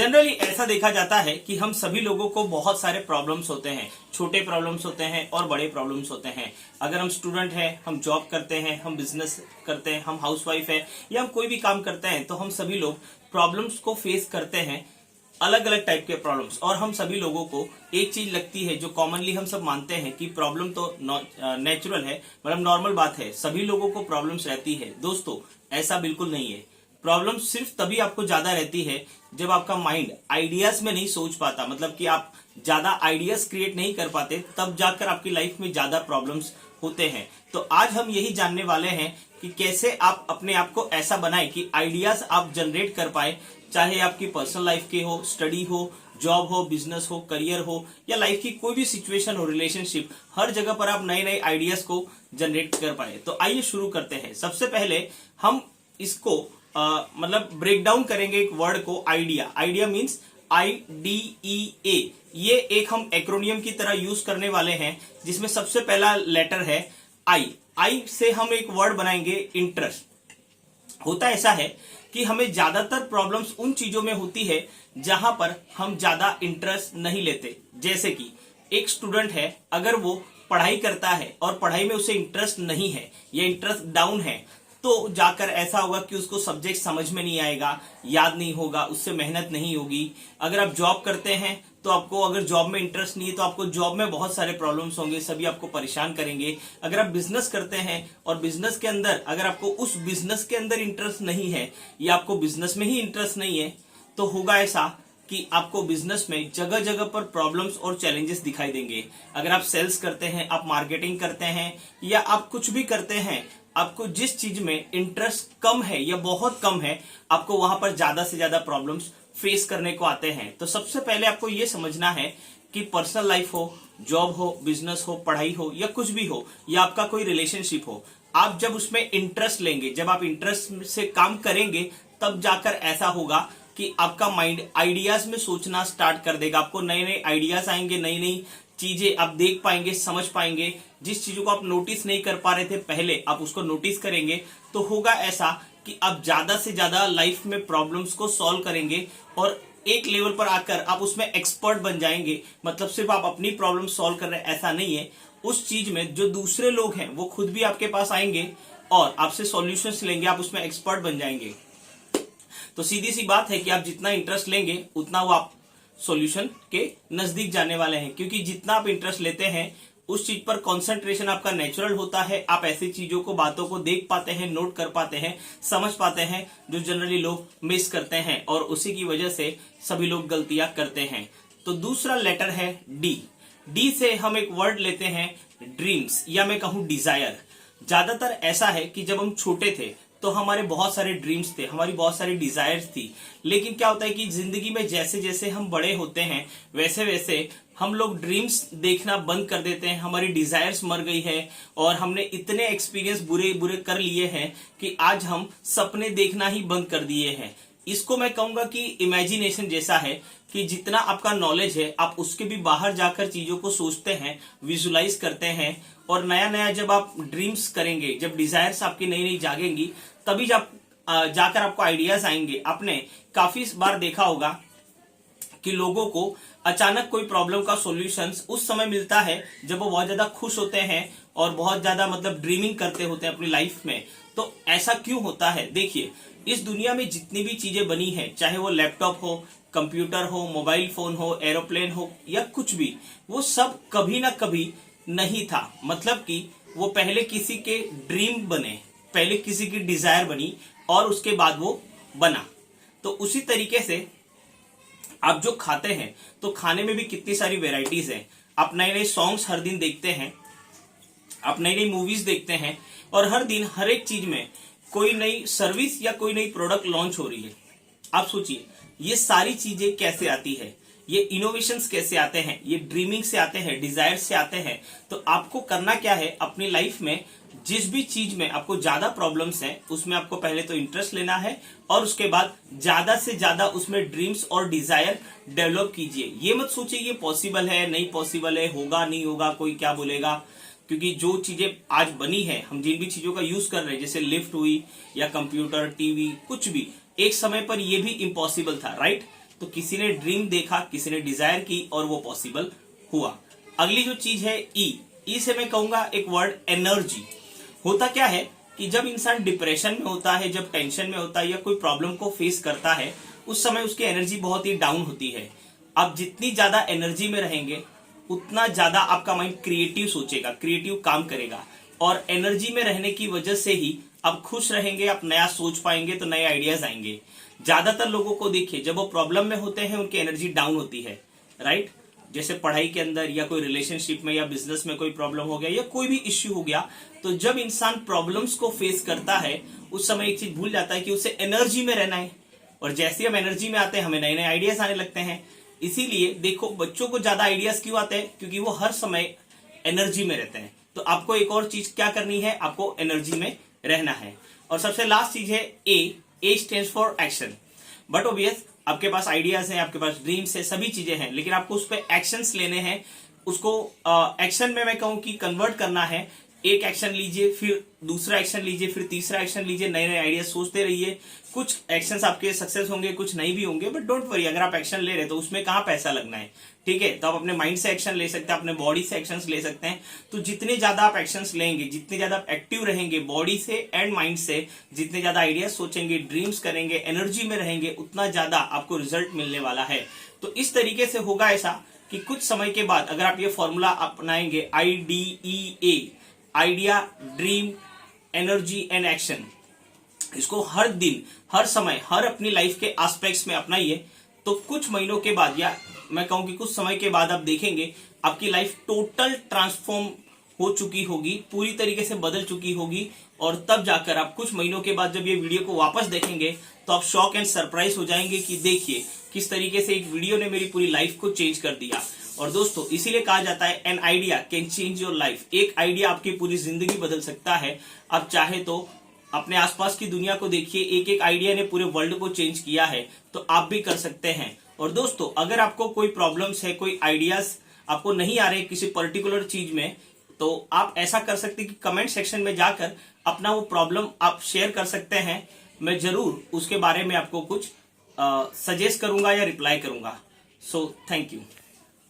Generally ऐसा देखा जाता है कि हम सभी लोगों को बहुत सारे प्रॉब्लम्स होते हैं, छोटे प्रॉब्लम्स होते हैं और बड़े प्रॉब्लम्स होते हैं। अगर हम स्टूडेंट हैं, हम जॉब करते हैं, हम बिजनेस करते हैं, हम हाउसवाइफ है या हम कोई भी काम करते हैं, तो हम सभी लोग प्रॉब्लम्स को फेस करते हैं, अलग अलग टाइप के प्रॉब्लम्स। और हम सभी लोगों को एक चीज लगती है जो कॉमनली हम सब मानते हैं कि प्रॉब्लम तो नेचुरल है, मतलब नॉर्मल बात है, सभी लोगों को प्रॉब्लम्स रहती है। दोस्तों, ऐसा बिल्कुल नहीं है। प्रॉब्लम सिर्फ तभी आपको ज्यादा रहती है जब आपका माइंड आइडियाज में नहीं सोच पाता, मतलब कि आप ज्यादा आइडियाज क्रिएट नहीं कर पाते, तब जाकर आपकी लाइफ में ज्यादा प्रॉब्लम्स होते हैं। तो आज हम यही जानने वाले हैं कि कैसे आप अपने आप को ऐसा बनाएं कि आइडियाज आप जनरेट कर पाए, चाहे आपकी पर्सनल लाइफ के हो, स्टडी हो, जॉब हो, बिजनेस हो, करियर हो या लाइफ की कोई भी सिचुएशन हो, रिलेशनशिप, हर जगह पर आप नए नए आइडियाज को जनरेट कर पाए। तो आइए शुरू करते हैं। सबसे पहले हम इसको मतलब ब्रेक डाउन करेंगे एक वर्ड को, आइडिया। Idea means IDEA। ये एक हम एक्रोनियम की तरह यूज करने वाले हैं, जिसमें सबसे पहला लेटर है आई से हम एक वर्ड बनाएंगे, इंटरेस्ट। होता ऐसा है कि हमें ज्यादातर प्रॉब्लम्स उन चीजों में होती है जहां पर हम ज्यादा इंटरेस्ट नहीं लेते। जैसे कि एक स्टूडेंट है, अगर वो पढ़ाई करता है और पढ़ाई में उसे इंटरेस्ट नहीं है या इंटरेस्ट डाउन है, तो जाकर ऐसा होगा कि उसको सब्जेक्ट समझ में नहीं आएगा, याद नहीं होगा, उससे मेहनत नहीं होगी। अगर आप जॉब करते हैं तो आपको अगर जॉब में इंटरेस्ट नहीं है तो आपको जॉब में बहुत सारे प्रॉब्लम्स होंगे, सभी आपको परेशान करेंगे। अगर आप बिजनेस करते हैं और बिजनेस के अंदर अगर आपको उस बिजनेस के अंदर इंटरेस्ट नहीं है या आपको बिजनेस में ही इंटरेस्ट नहीं है, तो होगा ऐसा कि आपको बिजनेस में जगह जगह पर प्रॉब्लम्स और चैलेंजेस दिखाई देंगे। अगर आप सेल्स करते हैं, आप मार्केटिंग करते हैं या आप कुछ भी करते हैं, आपको जिस चीज में इंटरेस्ट कम है या बहुत कम है, आपको वहां पर ज्यादा से ज्यादा प्रॉब्लम्स फेस करने को आते हैं। तो सबसे पहले आपको यह समझना है कि पर्सनल लाइफ हो, जॉब हो, बिजनेस हो, पढ़ाई हो या कुछ भी हो, या आपका कोई रिलेशनशिप हो, आप जब उसमें इंटरेस्ट लेंगे, जब आप इंटरेस्ट से काम करेंगे, तब जाकर ऐसा होगा कि आपका माइंड आइडियाज में सोचना स्टार्ट कर देगा। आपको नए नए आइडियाज आएंगे, नई नई चीजें आप देख पाएंगे, समझ पाएंगे। जिस चीजों को आप नोटिस नहीं कर पा रहे थे पहले, आप उसको नोटिस करेंगे। तो होगा ऐसा कि आप ज्यादा से ज्यादा लाइफ में प्रॉब्लम्स को सॉल्व करेंगे और एक लेवल पर आकर आप उसमें एक्सपर्ट बन जाएंगे। मतलब सिर्फ आप अपनी प्रॉब्लम सॉल्व कर रहे हैं ऐसा नहीं है, उस चीज में जो दूसरे लोग हैं वो खुद भी आपके पास आएंगे और आपसे सॉल्यूशंस लेंगे, आप उसमें एक्सपर्ट बन जाएंगे। तो सीधी सी बात है कि आप जितना इंटरेस्ट लेंगे उतना वो आप सॉल्यूशन के नजदीक जाने वाले हैं, क्योंकि जितना आप इंटरेस्ट लेते हैं उस चीज पर कंसंट्रेशन आपका नेचुरल होता है। आप ऐसी चीजों को, बातों को देख पाते हैं, नोट कर पाते हैं, समझ पाते हैं, जो जनरली लोग मिस करते हैं और उसी की वजह से सभी लोग गलतियां करते हैं। तो दूसरा लेटर है डी से हम एक वर्ड लेते हैं, ड्रीम्स, या मैं कहूं डिजायर। ज्यादातर ऐसा है कि जब हम छोटे थे तो हमारे बहुत सारे ड्रीम्स थे, हमारी बहुत सारी डिजायर्स थी। लेकिन क्या होता है कि जिंदगी में जैसे जैसे हम बड़े होते हैं वैसे वैसे हम लोग ड्रीम्स देखना बंद कर देते हैं, हमारी डिजायर्स मर गई है और हमने इतने एक्सपीरियंस बुरे बुरे कर लिए हैं कि आज हम सपने देखना ही बंद कर दिए हैं। इसको मैं कहूंगा कि इमेजिनेशन जैसा है कि जितना आपका नॉलेज है आप उसके भी बाहर जाकर चीजों को सोचते हैं, विजुलाइज करते हैं, और नया नया जब आप ड्रीम्स करेंगे, जब डिजायर्स आपकी नई नई जागेंगी, तभी जब जाकर आपको आइडियाज आएंगे। आपने काफी बार देखा होगा कि लोगों को अचानक कोई प्रॉब्लम का सॉल्यूशन उस समय मिलता है जब वो बहुत ज्यादा खुश होते हैं और बहुत ज्यादा मतलब ड्रीमिंग करते होते हैं अपनी लाइफ में। तो ऐसा क्यों होता है? देखिए, इस दुनिया में जितनी भी चीजें बनी है, चाहे वो लैपटॉप हो, कंप्यूटर हो, मोबाइल फोन हो, एरोप्लेन हो या कुछ भी, वो सब कभी ना कभी नहीं था। मतलब कि वो पहले किसी के ड्रीम बने, पहले किसी की डिजायर बनी और उसके बाद वो बना। तो उसी तरीके से आप जो खाते हैं, तो खाने में भी कितनी सारी वेराइटीज हैं। आप नए नए सॉन्ग्स हर दिन देखते हैं, आप नई नई मूवीज देखते हैं, और हर दिन हर एक चीज में कोई नई सर्विस या कोई नई प्रोडक्ट लॉन्च हो रही है। आप सोचिए, ये सारी चीजें कैसे आती है, ये इनोवेशंस कैसे आते हैं? ये ड्रीमिंग से आते हैं, डिजायर से आते हैं। तो आपको करना क्या है अपनी लाइफ में, जिस भी चीज में आपको ज्यादा प्रॉब्लम्स हैं उसमें आपको पहले तो इंटरेस्ट लेना है और उसके बाद ज्यादा से ज्यादा उसमें ड्रीम्स और डिजायर डेवलप कीजिए। ये मत सोचिए ये पॉसिबल है, नहीं पॉसिबल है, होगा नहीं होगा, कोई क्या बोलेगा, क्योंकि जो चीजें आज बनी है, हम जिन भी चीजों का यूज कर रहे हैं, जैसे लिफ्ट हुई या कंप्यूटर, टीवी, कुछ भी, एक समय पर ये भी इम्पॉसिबल था, राइट? तो किसी ने ड्रीम देखा, किसी ने डिजायर की और वो पॉसिबल हुआ। अगली जो चीज है ई से मैं कहूंगा एक वर्ड एनर्जी। होता क्या है कि जब इंसान डिप्रेशन में होता है, जब टेंशन में होता है या कोई प्रॉब्लम को फेस करता है, उस समय उसकी एनर्जी बहुत ही डाउन होती है। आप जितनी ज्यादा एनर्जी में रहेंगे उतना ज्यादा आपका माइंड क्रिएटिव सोचेगा, क्रिएटिव काम करेगा, और एनर्जी में रहने की वजह से ही आप खुश रहेंगे, आप नया सोच पाएंगे, तो नए आइडियाज आएंगे। ज्यादातर लोगों को देखिए जब वो प्रॉब्लम में होते हैं उनकी एनर्जी डाउन होती है, राइट। जैसे पढ़ाई के अंदर या कोई रिलेशनशिप में या बिजनेस में कोई प्रॉब्लम हो गया या कोई भी इश्यू हो गया, तो जब इंसान प्रॉब्लम्स को फेस करता है उस समय एक चीज भूल जाता है कि उसे एनर्जी में रहना है, और जैसे हम एनर्जी में आते हैं हमें नए नए आइडियाज आने लगते हैं। इसीलिए देखो बच्चों को ज्यादा आइडियाज क्यों आते हैं, क्योंकि वो हर समय एनर्जी में रहते हैं। तो आपको एक और चीज क्या करनी है, आपको एनर्जी में रहना है। और सबसे लास्ट चीज है ए stands for action. But obvious आपके पास आइडियाज हैं, आपके पास ड्रीम्स है, सभी चीजें हैं, लेकिन आपको उस पर एक्शंस लेने हैं। उसको एक्शन में मैं कहूं कि कन्वर्ट करना है। एक एक्शन लीजिए, फिर दूसरा एक्शन लीजिए, फिर तीसरा एक्शन लीजिए, नए नए आइडियाज सोचते रहिए। कुछ एक्शंस आपके सक्सेस होंगे, कुछ नहीं भी होंगे, बट डोंट वरी, अगर आप एक्शन ले रहे हैं तो उसमें कहाँ पैसा लगना है, ठीक है। तो आप अपने माइंड से एक्शन ले सकते हैं, अपने बॉडी से एक्शंस ले सकते हैं। तो जितने ज्यादा आप एक्शंस लेंगे, जितने ज्यादा आप एक्टिव रहेंगे बॉडी से एंड माइंड से, जितने ज्यादा आइडियाज सोचेंगे, ड्रीम्स करेंगे, एनर्जी में रहेंगे, उतना ज्यादा आपको रिजल्ट मिलने वाला है। तो इस तरीके से होगा ऐसा कि कुछ समय के बाद अगर आप ये फॉर्मूला अपनाएंगे, IDEA, idea, dream, energy and action, इसको हर दिन, हर समय, हर अपनी लाइफ के एस्पेक्ट्स में अपनाइए, तो कुछ महीनों के बाद या मैं कहूं कि कुछ समय के बाद आप देखेंगे आपकी लाइफ टोटल ट्रांसफॉर्म हो चुकी होगी, पूरी तरीके से बदल चुकी होगी। और तब जाकर आप कुछ महीनों के बाद जब ये वीडियो को वापस देखेंगे तो आप शॉक एंड सरप्राइज हो जाएंगे कि देखिए किस तरीके से एक वीडियो ने मेरी पूरी लाइफ को चेंज कर दिया। और दोस्तों इसीलिए कहा जाता है an idea can change your life. एक आइडिया आपकी पूरी जिंदगी बदल सकता है। आप चाहे तो अपने आसपास की दुनिया को देखिए, एक एक आइडिया ने पूरे वर्ल्ड को चेंज किया है, तो आप भी कर सकते हैं। और दोस्तों अगर आपको कोई प्रॉब्लम्स है, कोई आइडियाज आपको नहीं आ रहे किसी पर्टिकुलर चीज में, तो आप ऐसा कर सकते हैं कि कमेंट सेक्शन में जाकर अपना वो प्रॉब्लम आप शेयर कर सकते हैं। मैं जरूर उसके बारे में आपको कुछ सजेस्ट करूंगा या रिप्लाई करूंगा। So thank you.